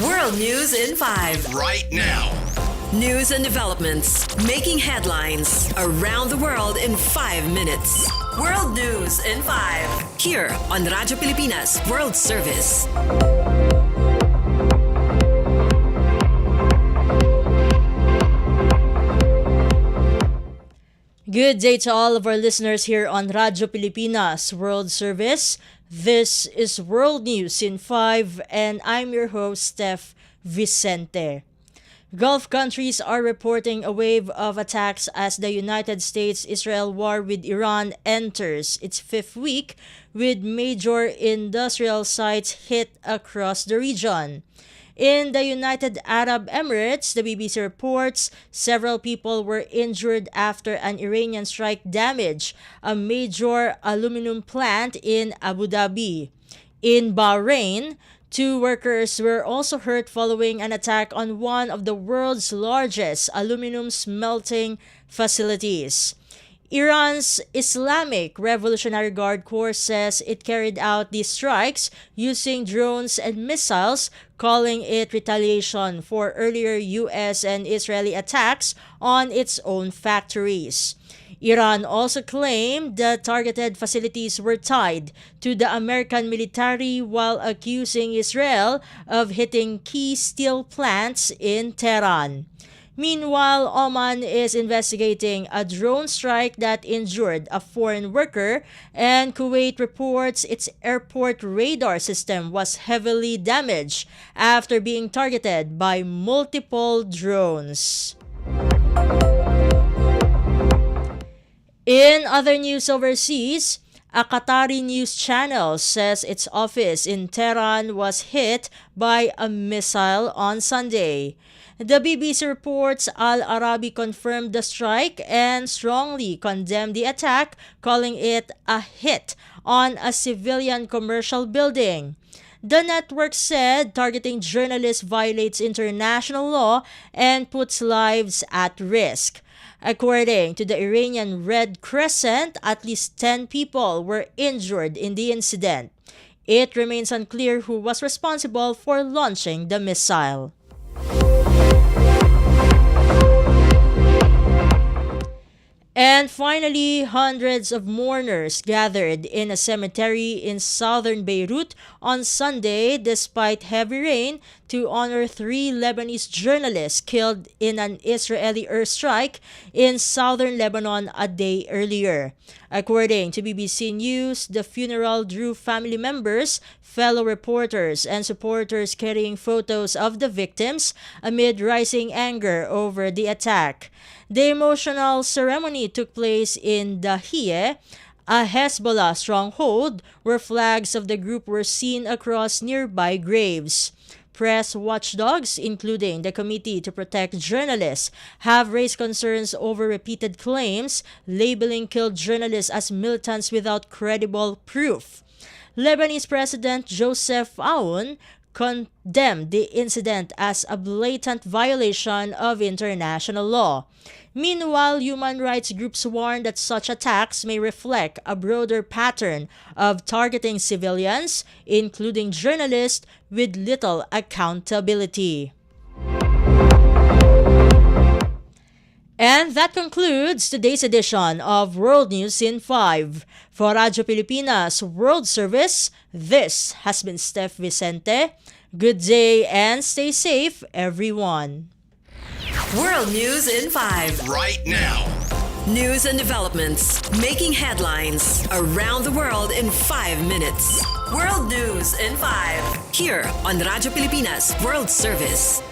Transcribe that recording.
World News in 5. Right now. News and developments making headlines around the world in 5 minutes. World News in 5. Here on Radyo Pilipinas World Service. Good day to all of our listeners here on Radyo Pilipinas World Service. This is World News in 5 and I'm your host, Steph, Vicente. Gulf countries are reporting a wave of attacks as the United States-Israel war with Iran enters its fifth week, with major industrial sites hit across the region. In the United Arab Emirates, the BBC reports several people were injured after an Iranian strike damaged a major aluminum plant in Abu Dhabi. In Bahrain, 2 workers were also hurt following an attack on one of the world's largest aluminum smelting facilities. Iran's Islamic Revolutionary Guard Corps says it carried out these strikes using drones and missiles, calling it retaliation for earlier U.S. and Israeli attacks on its own factories. Iran also claimed the targeted facilities were tied to the American military while accusing Israel of hitting key steel plants in Tehran. Meanwhile, Oman is investigating a drone strike that injured a foreign worker, and Kuwait reports its airport radar system was heavily damaged after being targeted by multiple drones. In other news overseas, a Qatari news channel says its office in Tehran was hit by a missile on Sunday. The BBC reports Al Arabi confirmed the strike and strongly condemned the attack, calling it a hit on a civilian commercial building. The network said targeting journalists violates international law and puts lives at risk. According to the Iranian Red Crescent, at least 10 people were injured in the incident. It remains unclear who was responsible for launching the missile. And finally, hundreds of mourners gathered in a cemetery in southern Beirut on Sunday despite heavy rain to honor 3 Lebanese journalists killed in an Israeli airstrike in southern Lebanon a day earlier. According to BBC News, the funeral drew family members, fellow reporters, and supporters carrying photos of the victims amid rising anger over the attack. The emotional ceremony took place in Dahiyeh, a Hezbollah stronghold, where flags of the group were seen across nearby graves. Press watchdogs, including the Committee to Protect Journalists, have raised concerns over repeated claims labeling killed journalists as militants without credible proof. Lebanese President Joseph Aoun condemned the incident as a blatant violation of international law. Meanwhile, human rights groups warn that such attacks may reflect a broader pattern of targeting civilians, including journalists, with little accountability. And that concludes today's edition of World News in 5. For Radyo Pilipinas World Service, this has been Steph Vicente. Good day and stay safe, everyone. World News in 5. Right now. News and developments making headlines around the world in 5 minutes. World News in 5. Here on Radyo Pilipinas World Service.